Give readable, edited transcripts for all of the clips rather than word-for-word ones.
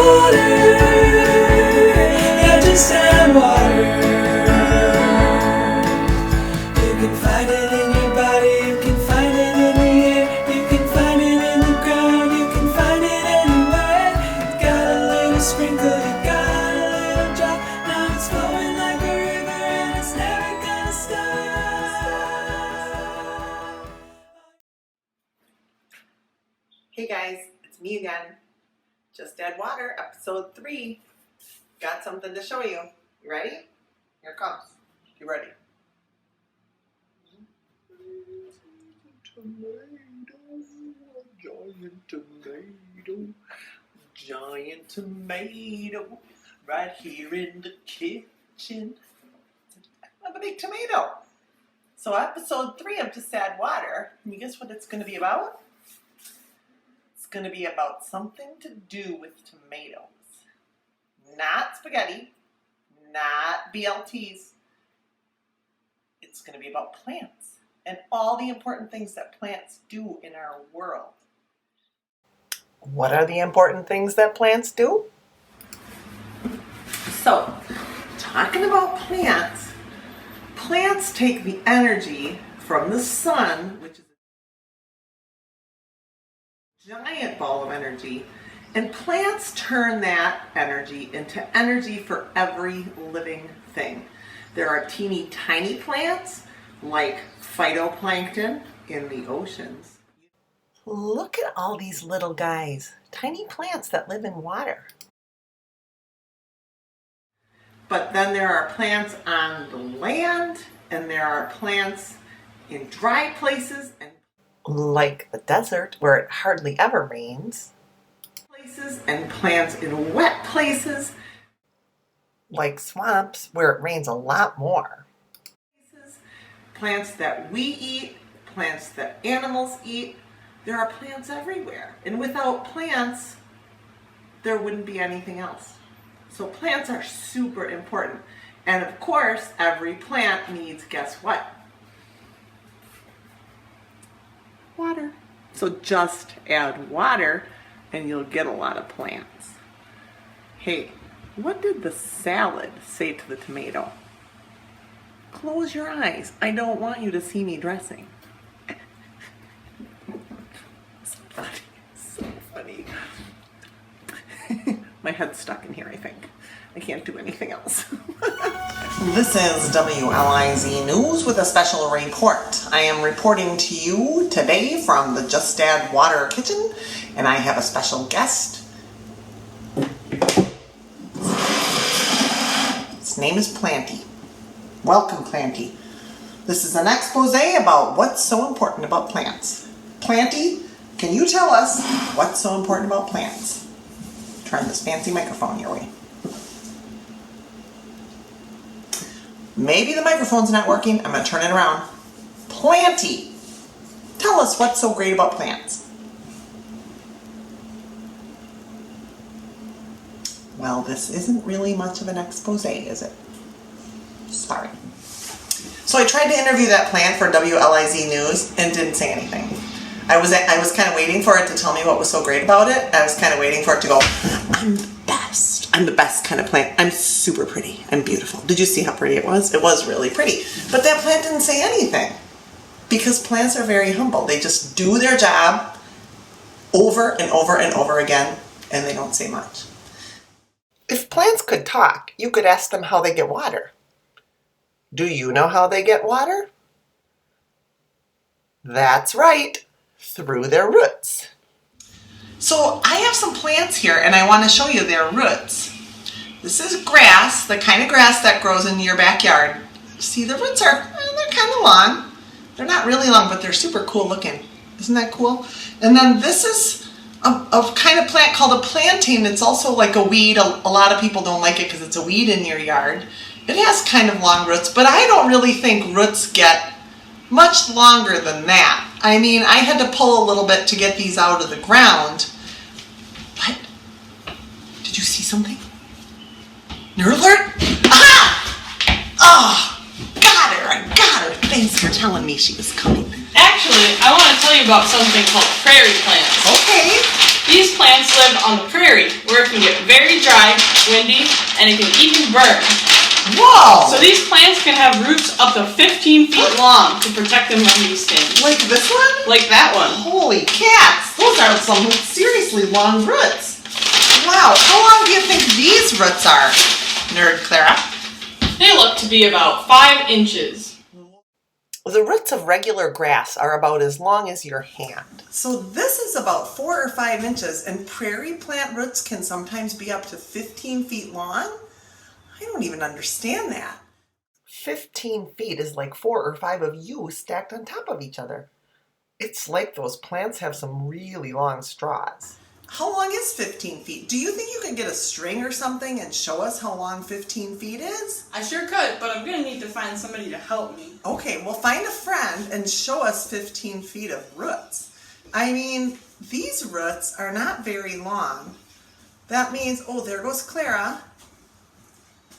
water. Yeah, just add water. You can find it in your body, you can find it in the air, you can find it in the ground, you can find it anywhere. You got a little sprinkle, you got a little drop, now it's flowing like a river and it's never gonna stop. Hey guys, it's me again. Just Add Water, episode 3. Got something to show you. You ready? Here it comes. You ready? Giant tomato, right here in the kitchen. I have a big tomato. So episode 3 of Just Add Water, can you guess what it's going to be about? It's going to be about something to do with tomatoes. Not spaghetti, not BLTs. It's going to be about plants and all the important things that plants do in our world. What are the important things that plants do? So, talking about plants, plants take the energy from the sun, which is a giant ball of energy, and plants turn that energy into energy for every living thing. There are teeny tiny plants like phytoplankton in the oceans. Look at all these little guys, tiny plants that live in water. But then there are plants on the land, and there are plants in dry places, and like the desert where it hardly ever rains. And plants in wet places, like swamps where it rains a lot more. Plants that we eat, plants that animals eat. There are plants everywhere. And without plants, there wouldn't be anything else. So plants are super important. And of course, every plant needs, guess what? Water. So just add water and you'll get a lot of plants. Hey, what did the salad say to the tomato? Close your eyes. I don't want you to see me dressing. So funny. So funny. My head's stuck in here, I think. I can't do anything else. This is WLIZ News with a special report. I am reporting to you today from the Just Add Water kitchen, and I have a special guest. His name is Planty. Welcome, Planty. This is an expose about what's so important about plants. Planty, can you tell us what's so important about plants? Turn this fancy microphone your way. Maybe the microphone's not working. I'm going to turn it around. Planty, tell us what's so great about plants. Well, this isn't really much of an expose, is it? Sorry. So I tried to interview that plant for WLIZ News and didn't say anything. I was kind of waiting for it to tell me what was so great about it. I was kind of waiting for it to go, I'm the best. I'm the best kind of plant. I'm super pretty. I'm beautiful. Did you see how pretty it was? It was really pretty. But that plant didn't say anything because plants are very humble. They just do their job over and over and over again, and they don't say much. If plants could talk, you could ask them how they get water. Do you know how they get water? That's right, through their roots. So I have some plants here and I want to show you their roots. This is grass, the kind of grass that grows in your backyard. See, the roots are, they're kind of long. They're not really long, but they're super cool looking. Isn't that cool? And then this is a kind of plant called a plantain. It's also like a weed. A lot of people don't like it because it's a weed in your yard. It has kind of long roots, but I don't really think roots get much longer than that. I mean, I had to pull a little bit to get these out of the ground. What? Did you see something? Nerd alert? Aha! Oh, got her, I got her. Thanks for telling me she was coming. Actually, I want to tell you about something called prairie plants. Okay. These plants live on the prairie, where it can get very dry, windy, and it can even burn. Whoa! So these plants can have roots up to 15 feet long to protect them from these things. Like this one? Like that one. Holy cats! Those are some seriously long roots. Wow, how long do you think these roots are, Nerd Clara? They look to be about 5 inches. The roots of regular grass are about as long as your hand. So this is about 4 or 5 inches, and prairie plant roots can sometimes be up to 15 feet long? I don't even understand that. 15 feet is like 4 or 5 of you stacked on top of each other. It's like those plants have some really long straws. How long is 15 feet? Do you think you could get a string or something and show us how long 15 feet is? I sure could, but I'm going to need to find somebody to help me. Okay, well find a friend and show us 15 feet of roots. I mean, these roots are not very long. That means, oh, there goes Clara.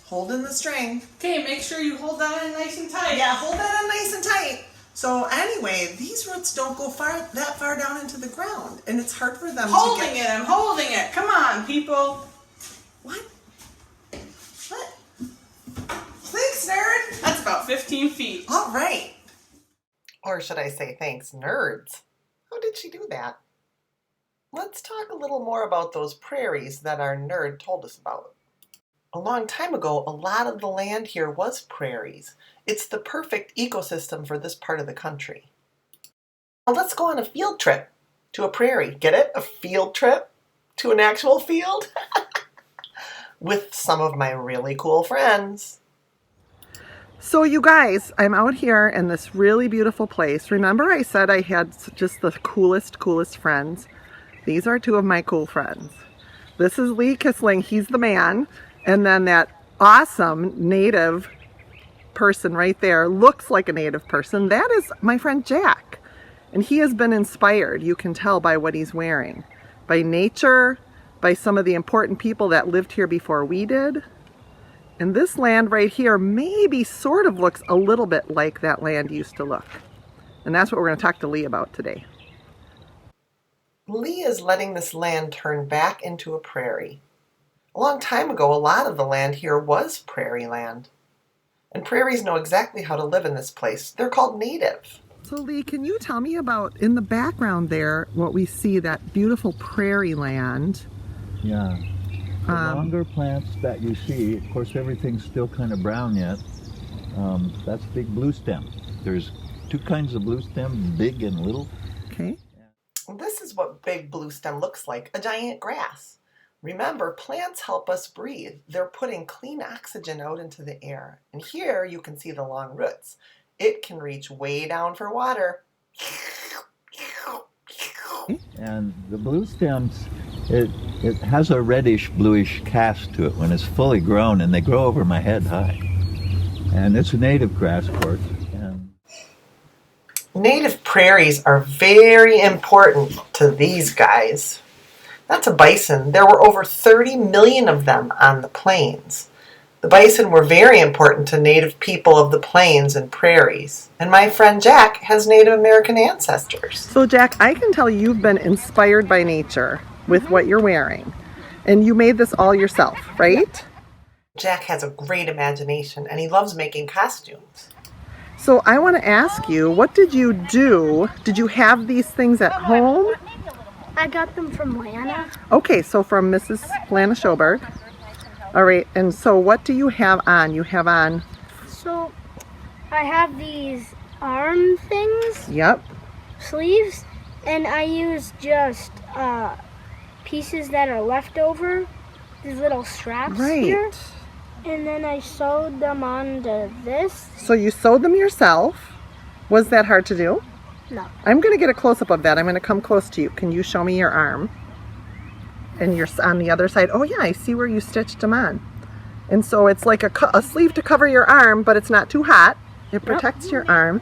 Holding the string. Okay, make sure you hold that in nice and tight. Yeah, hold that in nice and tight. So anyway, these roots don't go that far down into the ground, and it's hard for them Holding it, I'm holding it. Come on, people. What? What? Thanks, nerd. That's about 15 feet. All right. Or should I say thanks, nerds? How did she do that? Let's talk a little more about those prairies that our nerd told us about. A long time ago, a lot of the land here was prairies. It's the perfect ecosystem for this part of the country. Now let's go on a field trip to a prairie. Get it? A field trip to an actual field? With some of my really cool friends. So you guys, I'm out here in this really beautiful place. Remember I said I had just the coolest friends? These are 2 of my cool friends. This is Lee Kissling, he's the man. And then that awesome native person right there looks like a native person. That is my friend Jack. And he has been inspired, you can tell by what he's wearing, by nature, by some of the important people that lived here before we did. And this land right here maybe sort of looks a little bit like that land used to look. And that's what we're going to talk to Lee about today. Lee is letting this land turn back into a prairie. A long time ago, a lot of the land here was prairie land. And prairies know exactly how to live in this place. They're called native. So Lee, can you tell me about, in the background there, what we see, that beautiful prairie land? Yeah. The longer plants that you see, of course everything's still kind of brown yet, that's big blue stem. There's 2 kinds of blue stem, big and little. Okay. This is what big blue stem looks like, a giant grass. Remember, plants help us breathe. They're putting clean oxygen out into the air. And here you can see the long roots. It can reach way down for water. And the blue stems, it has a reddish bluish cast to it when it's fully grown, and they grow over my head high. And it's a native grass, of course. Native prairies are very important to these guys. That's a bison. There were over 30 million of them on the plains. The bison were very important to Native people of the plains and prairies. And my friend Jack has Native American ancestors. So Jack, I can tell you've been inspired by nature with what you're wearing. And you made this all yourself, right? Jack has a great imagination and he loves making costumes. So I want to ask you, what did you do? Did you have these things at home? I got them from Lana. Okay, so from Mrs. Lana Schoberg. All right, and so what do you have on? You have on... So I have these arm things. Yep. Sleeves. And I use just pieces that are left over. These little straps here. And then I sewed them onto this. So you sewed them yourself. Was that hard to do? No. I'm going to get a close-up of that. I'm going to come close to you. Can you show me your arm? And you're on the other side. Oh yeah, I see where you stitched them on. And so it's like a sleeve to cover your arm, but it's not too hot. It protects your arm.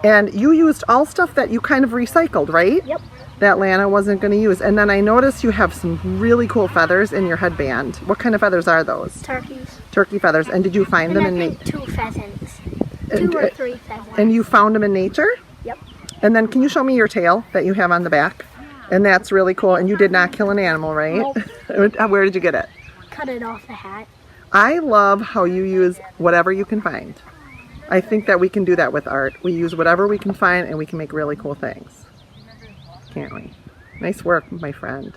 And you used all stuff that you kind of recycled, right? Yep. That Lana wasn't going to use. And then I noticed you have some really cool feathers in your headband. What kind of feathers are those? Turkeys. Turkey feathers. And did you find them in nature? 2 pheasants. 2 or 3 pheasants. And you found them in nature? Yep. And then can you show me your tail that you have on the back? And that's really cool. And you did not kill an animal, right? Nope. Where did you get it? Cut it off the hat. I love how you use whatever you can find. I think that we can do that with art. We use whatever we can find and we can make really cool things. Can't we? Nice work, my friend.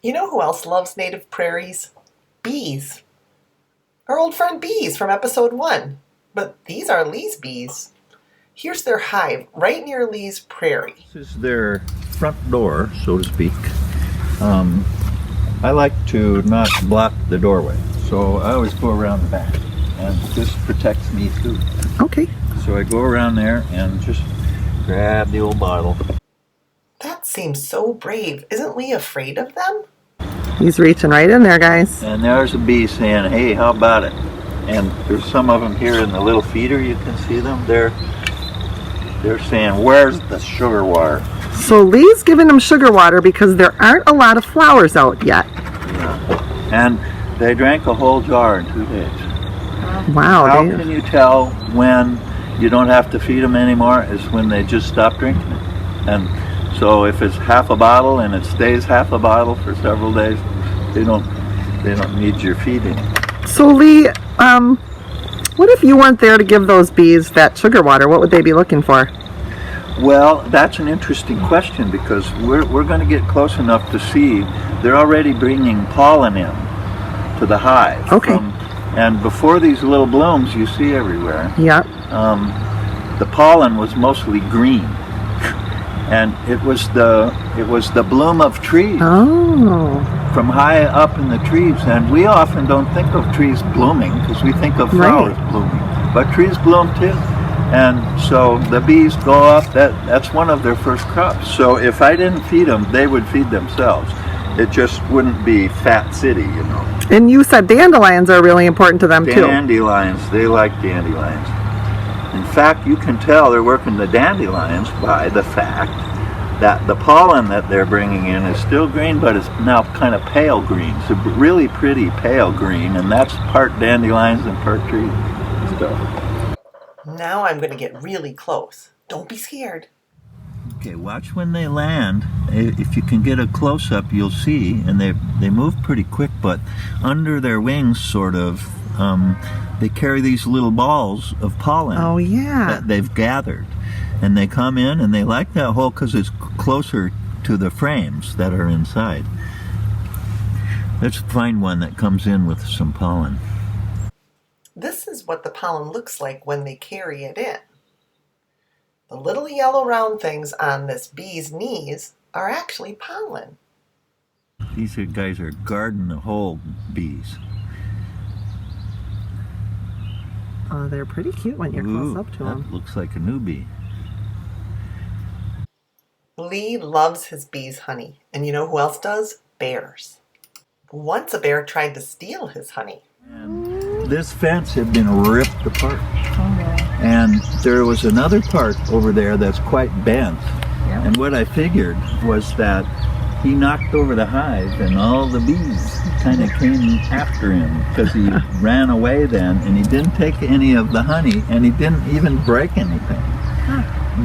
You know who else loves native prairies? Bees. Our old friend bees from episode 1. But these are Lee's bees. Here's their hive right near Lee's prairie. This is their front door, so to speak. I like to not block the doorway, so I always go around the back. And this protects me too. Okay. So I go around there and just grab the old bottle. That seems so brave. Isn't Lee afraid of them? He's reaching right in there, guys. And there's a bee saying, hey, how about it? And there's some of them here in the little feeder, you can see them. They're saying, where's the sugar water? So Lee's giving them sugar water because there aren't a lot of flowers out yet. Yeah. And they drank a whole jar in 2 days. Wow. How can you tell when you don't have to feed them anymore is when they just stop drinking it. And so if it's half a bottle and it stays half a bottle for several days, they don't need your feeding. So Lee, what if you weren't there to give those bees that sugar water? What would they be looking for? Well, that's an interesting question because we're going to get close enough to see they're already bringing pollen in to the hive. Okay. And before these little blooms you see everywhere, yeah, the pollen was mostly green, and it was the bloom of trees. Oh. From high up in the trees, and we often don't think of trees blooming because we think of flowers blooming, but trees bloom too. And so the bees go up. That's one of their first crops. So if I didn't feed them, they would feed themselves. It just wouldn't be Fat City, you know. And you said dandelions are really important to them too. Dandelions, they like dandelions. In fact, you can tell they're working the dandelions by the fact that the pollen that they're bringing in is still green, but it's now kind of pale green. It's a really pretty pale green, and that's part dandelions and part tree stuff. Now I'm going to get really close. Don't be scared. Okay, watch when they land. If you can get a close-up, you'll see, and they move pretty quick, but under their wings, sort of, they carry these little balls of pollen. Oh, yeah. That they've gathered. And they come in, and they like that hole because it's closer to the frames that are inside. Let's find one that comes in with some pollen. This is what the pollen looks like when they carry it in. The little yellow round things on this bee's knees are actually pollen. These guys are garden hole bees. They're pretty cute when you're close up to them. That looks like a new bee. Lee loves his bees' honey. And you know who else does? Bears. Once a bear tried to steal his honey. And this fence had been ripped apart. And there was another part over there that's quite bent. Yeah. And what I figured was that he knocked over the hive and all the bees kind of came after him because he ran away then, and he didn't take any of the honey, and he didn't even break anything.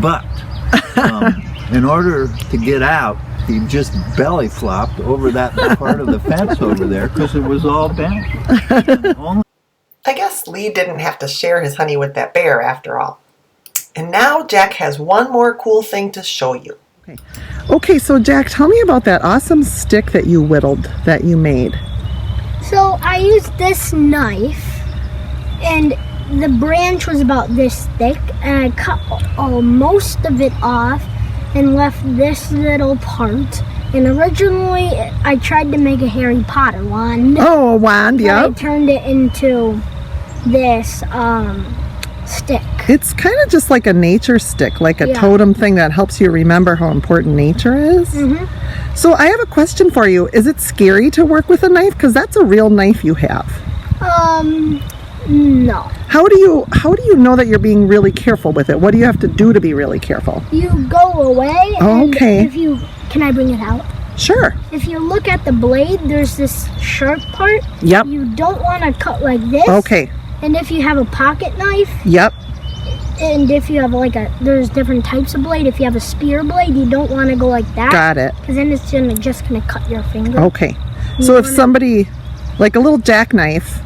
But in order to get out, he just belly flopped over that part of the fence over there because it was all bent. I guess Lee didn't have to share his honey with that bear after all. And now Jack has one more cool thing to show you. Okay, so Jack, tell me about that awesome stick that you whittled, that you made. So I used this knife, and the branch was about this thick, and I cut most of it off and left this little part. And originally I tried to make a Harry Potter wand. Oh, a wand, yeah. I turned it into this stick. It's kind of just like a nature stick, like a totem thing that helps you remember how important nature is. Mm-hmm. So I have a question for you. Is it scary to work with a knife? Because that's a real knife you have. No. How do you know that you're being really careful with it? What do you have to do to be really careful? You go away. Oh, okay. Can I bring it out? Sure. If you look at the blade, there's this sharp part. Yep. You don't want to cut like this. Okay. And if you have a pocket knife, yep, And if you have there's different types of blade. If you have a spear blade, you don't want to go like that. Got it. Because then it's just gonna cut your finger. Okay. So if somebody, like a little jackknife,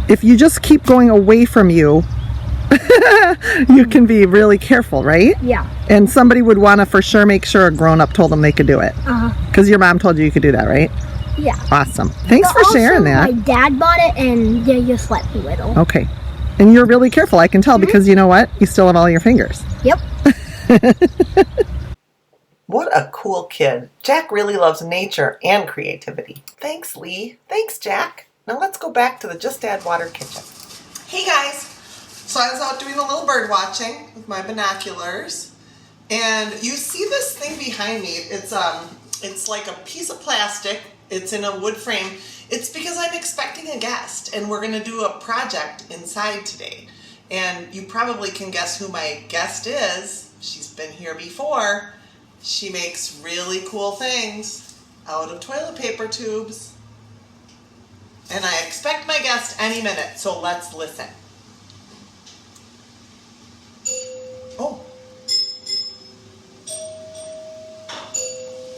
if you just keep going away from you, you can be really careful, right? Yeah. And somebody would want to for sure make sure a grown-up told them they could do it. Because your mom told you could do that, right? Yeah. Awesome. Thanks for sharing that. My dad bought it, and they just let me whittle. Okay. And you're really careful, I can tell, because you know what? You still have all your fingers. Yep. What a cool kid. Jack really loves nature and creativity. Thanks, Lee. Thanks, Jack. Now let's go back to the Just Add Water kitchen. Hey guys. So I was out doing a little bird watching with my binoculars, and you see this thing behind me. It's like a piece of plastic. It's in a wood frame. It's because I'm expecting a guest, and we're going to do a project inside today. And you probably can guess who my guest is. She's been here before. She makes really cool things out of toilet paper tubes. And I expect my guest any minute, so let's listen. Oh.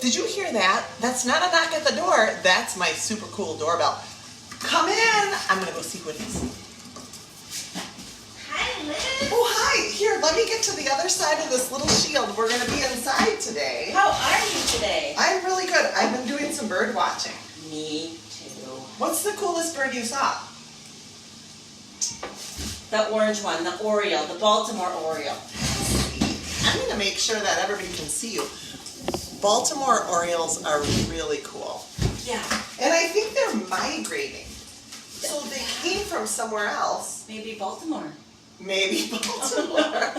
Did you hear that? That's not a knock at the door. That's my super cool doorbell. Come in. I'm going to go see who it is. Hi, Liz. Oh, hi. Here, let me get to the other side of this little shield. We're going to be inside today. How are you today? I'm really good. I've been doing some bird watching. Me too. What's the coolest bird you saw? The orange one, the Oriole, the Baltimore Oriole. I'm going to make sure that everybody can see you. Baltimore Orioles are really cool. Yeah. And I think they're migrating. So they came from somewhere else. Maybe Baltimore. Maybe Baltimore.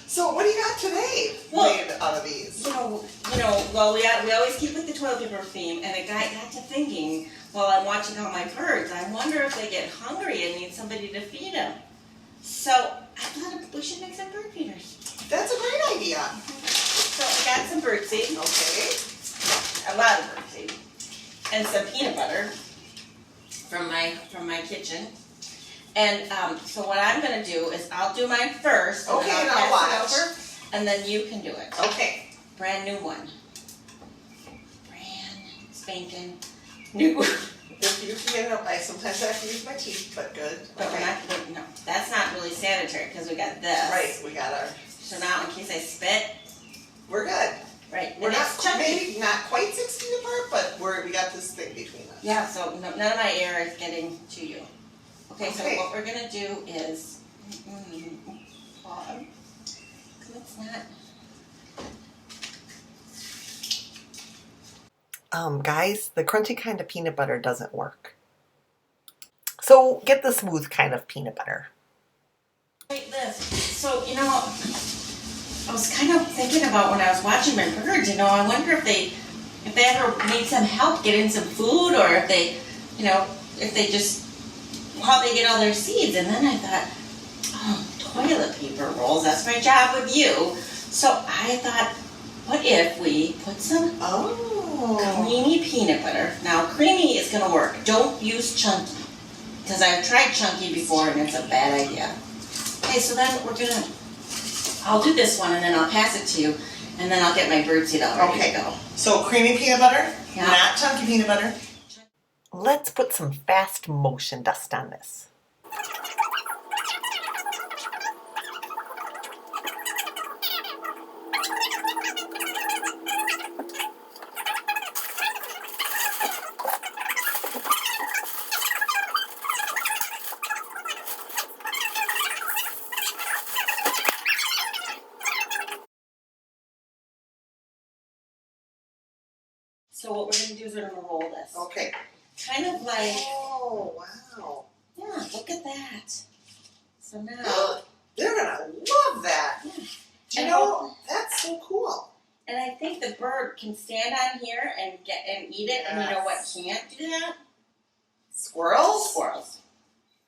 So what do you got today made out of these? Well, we always keep with the toilet paper theme, and it got to thinking while I'm watching all my birds, I wonder if they get hungry and need somebody to feed them. So I thought we should make some bird feeders. That's a great idea. So I got some bird seed. Okay. A lot of bird seed. And some peanut butter from my kitchen. And so what I'm going to do is I'll do mine first. Okay, and and I'll watch. pass it over, and then you can do it. Okay. Brand new one. Brand spanking new. If you can get it up, I sometimes have to use my teeth, but good. But we're not, no, that's not really sanitary because we got this. Right, we got our. So now in case I spit, We're good. right. We're and not it's chunky. maybe not quite 6 feet apart, but we got this thing between us. Yeah, so none of my air is getting to you. Okay, so Okay. what we're gonna do is, pause. It's not. Guys, the crunchy kind of peanut butter doesn't work. So get the smooth kind of peanut butter. Like this. So, I was kind of thinking about when I was watching my birds, I wonder if they ever need some help getting some food, or if they, if they just, how they get all their seeds. And then I thought, toilet paper rolls, that's my job with you. So I thought, what if we put some creamy peanut butter? Now, creamy is going to work. Don't use chunky, because I've tried chunky before and it's a bad idea. Okay, so then I'll do this one and then I'll pass it to you, and then I'll get my birdseed all ready to go. So creamy peanut butter, Yeah. not chunky peanut butter. Let's put some fast motion dust on this. So what we're going to do is we're going to roll this. Okay. Kind of like, Oh, wow. yeah, look at that. So now, They're gonna love that. Yeah. Do you And know, that's so cool. and I think the bird can stand on here and eat it, and you know what can't do that? Squirrels? Squirrels.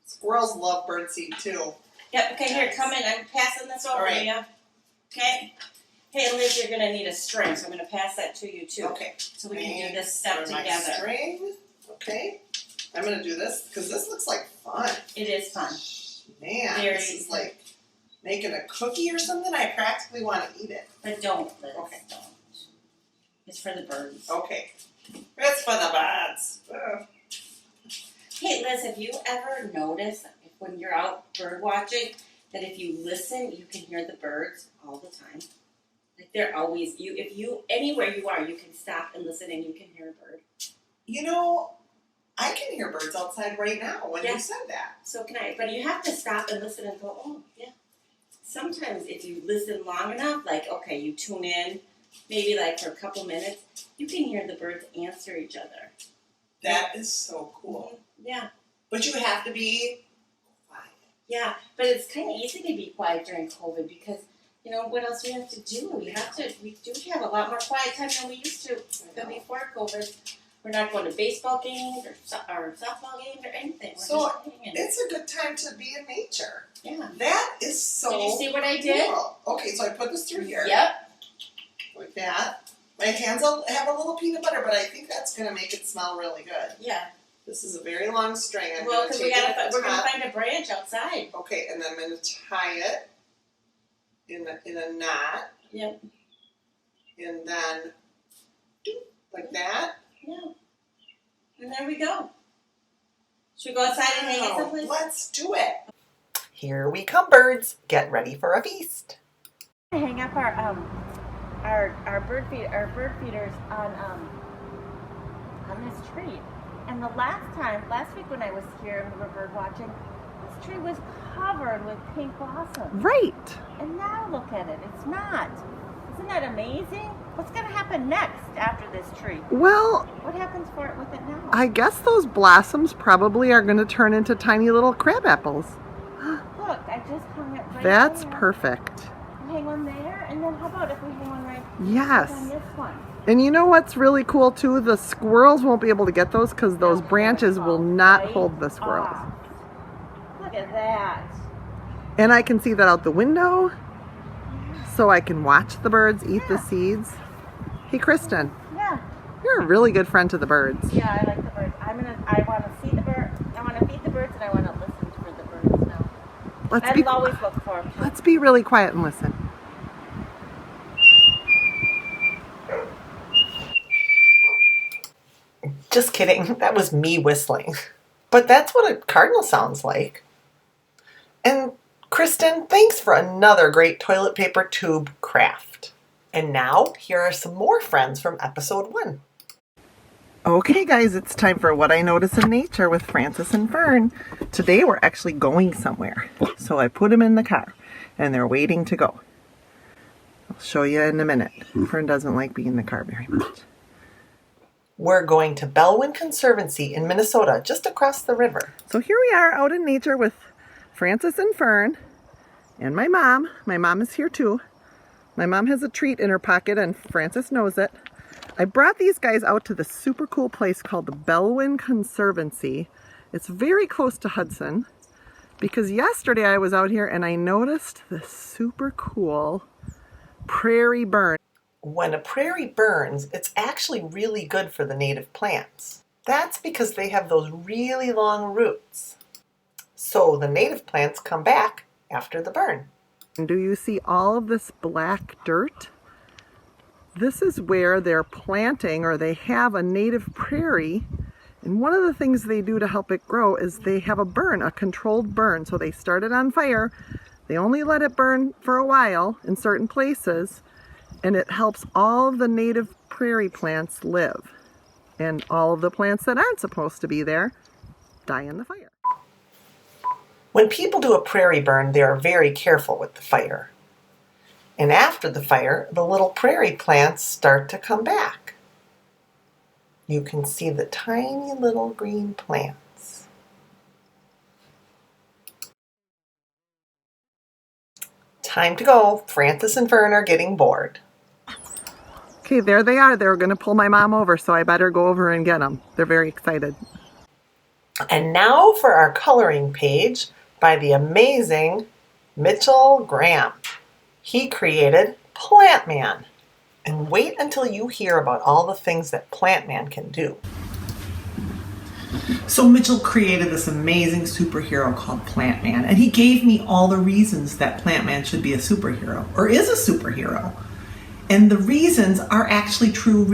Squirrels love birdseed too. Yep, okay, here, come in. I'm passing this over All right. to you. Okay? Hey, Liz, you're going to need a string, so I'm going to pass that to you, too. Okay. So we can do this step For my together. string. Okay. I'm gonna do this because this looks like fun. It is fun. Man, Very this is like making a cookie or something, I practically want to eat it. But don't, Liz. Okay. Don't. It's for the birds. Okay. It's for the birds. Ugh. Hey, Liz, have you ever noticed when you're out bird watching that if you listen, you can hear the birds all the time? Like they're always if you anywhere you are, you can stop and listen and you can hear a bird. You know, I can hear birds outside right now when Yeah. you said that. So can I, but you have to stop and listen and go, oh, yeah. Sometimes if you listen long enough, like, okay, you tune in, maybe like for a couple minutes, you can hear the birds answer each other. That is so cool. Yeah, But you have to be quiet. yeah. But it's kind of easy to be quiet during COVID because, you know, what else we have to do? We do have a lot more quiet time than we used to before COVID. We're not going to baseball games or softball games or anything. We're So just hanging. it's a good time to be in nature. Yeah. That is so Did you see what I did? cool. Okay, so I put this through here. Yep. Like that. My hands will have a little peanut butter, but I think that's going to make it smell really good. Yeah. This is a very long string. I'm Well, going to because take it at the we're gonna top. find a branch outside. Okay, and then I'm going to tie it in a knot, Yep. and then doop, like that. Yeah. And there we go. Should we go outside and hang it someplace? Let's do it. Here we come, birds. Get ready for a feast. Hang up our bird feeders on this tree. And the last week when I was here and we were bird watching, this tree was covered with pink blossoms. Right. And now look at it, it's not. Isn't that amazing? What's going to happen next after this tree? Well, What happens with it now? I guess those blossoms probably are going to turn into tiny little crab apples. Look, I just hung it right That's there. perfect. Hang one there, and then how about if we hang one right Yes. on this one? And you know what's really cool too? The squirrels won't be able to get those because those They'll branches fall will not right hold the squirrels. off. Look at that. And I can see that out the window, so I can watch the birds eat the seeds. Hey, Kristen, Yeah. you're a really good friend to the birds. Yeah, I like the birds. I want to see the bird. I want to feed the birds, and I want to listen for the birds now. Let's always look for them. let's be really quiet and listen. Just kidding. That was me whistling. But that's what a cardinal sounds like. And Kristen, thanks for another great toilet paper tube craft. And now, here are some more friends from episode 1. Okay guys, it's time for What I Notice in Nature with Francis and Fern. Today we're actually going somewhere. So I put them in the car and they're waiting to go. I'll show you in a minute. Fern doesn't like being in the car very much. We're going to Bellwyn Conservancy in Minnesota, just across the river. So here we are out in nature with Francis and Fern and my mom. My mom is here too. My mom has a treat in her pocket and Francis knows it. I brought these guys out to this super cool place called the Bellwyn Conservancy. It's very close to Hudson because yesterday I was out here and I noticed this super cool prairie burn. When a prairie burns, it's actually really good for the native plants. That's because they have those really long roots. So the native plants come back after the burn. And do you see all of this black dirt? This is where they're planting, or they have a native prairie. And one of the things they do to help it grow is they have a burn, a controlled burn. So they start it on fire. They only let it burn for a while in certain places. And it helps all of the native prairie plants live. And all of the plants that aren't supposed to be there die in the fire. When people do a prairie burn, they are very careful with the fire. And after the fire, the little prairie plants start to come back. You can see the tiny little green plants. Time to go. Francis and Fern are getting bored. Okay, there they are. They're going to pull my mom over, so I better go over and get them. They're very excited. And now for our coloring page by the amazing Mitchell Graham. He created Plant Man. And wait until you hear about all the things that Plant Man can do. So Mitchell created this amazing superhero called Plant Man, and he gave me all the reasons that Plant Man should be a superhero, or is a superhero. And the reasons are actually true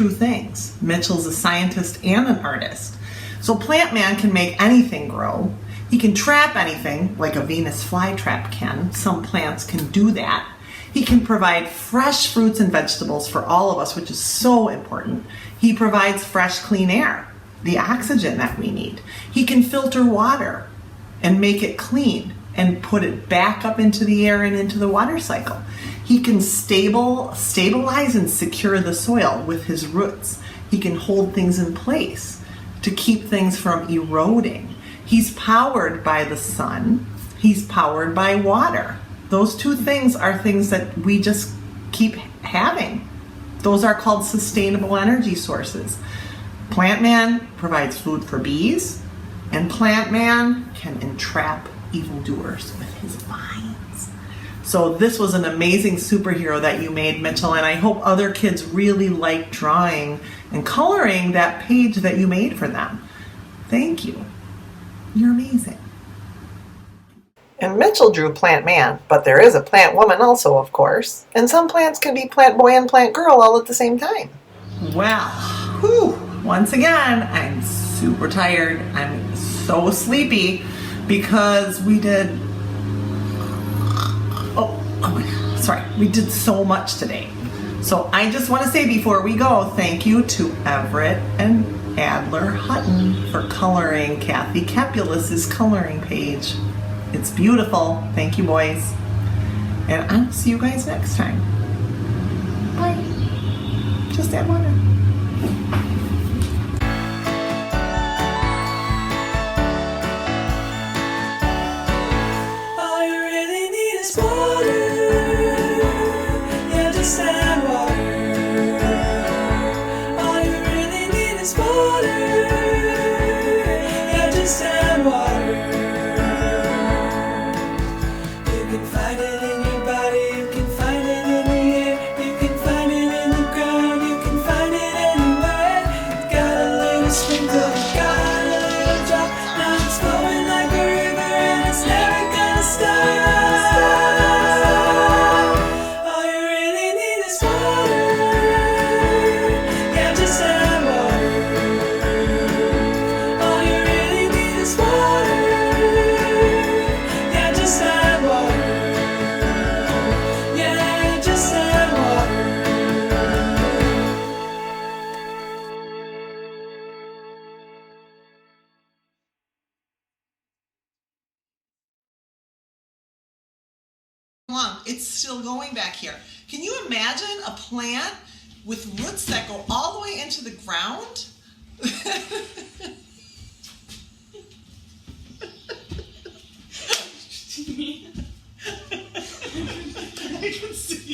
things. Mitchell's a scientist and an artist. So Plant Man can make anything grow. He can trap anything, like a Venus flytrap can. Some plants can do that. He can provide fresh fruits and vegetables for all of us, which is so important. He provides fresh, clean air, the oxygen that we need. He can filter water and make it clean and put it back up into the air and into the water cycle. He can stabilize and secure the soil with his roots. He can hold things in place to keep things from eroding. He's powered by the sun. He's powered by water. Those two things are things that we just keep having. Those are called sustainable energy sources. Plant Man provides food for bees, and Plant Man can entrap evildoers with his vines. So this was an amazing superhero that you made, Mitchell, and I hope other kids really like drawing and coloring that page that you made for them. Thank you. You're amazing. And Mitchell drew Plant Man, but there is a Plant Woman also, of course. And some plants can be Plant Boy and Plant Girl all at the same time. Well, once again, I'm super tired. I'm so sleepy because we did, we did so much today. So I just want to say before we go, thank you to Everett and Adler Hutton for coloring Kathy Capulus's coloring page. It's beautiful. Thank you, boys. And I'll see you guys next time. Bye. Just add water. All you really need is water. Yeah, just add water. All you really need is water. Yeah, just add water. You can find it in your body, you can find it in the air, you can find it in the ground, you can find it anywhere. Got a little sprinkle, got a little drop, now it's flowing like a river and it's never gonna stop. All you really need is water. Yeah, just add water. All you really need is water. Yeah, just add water. Yeah, just add water. It's still going back here. Can you imagine a plant with roots that go all the way into the ground? I can see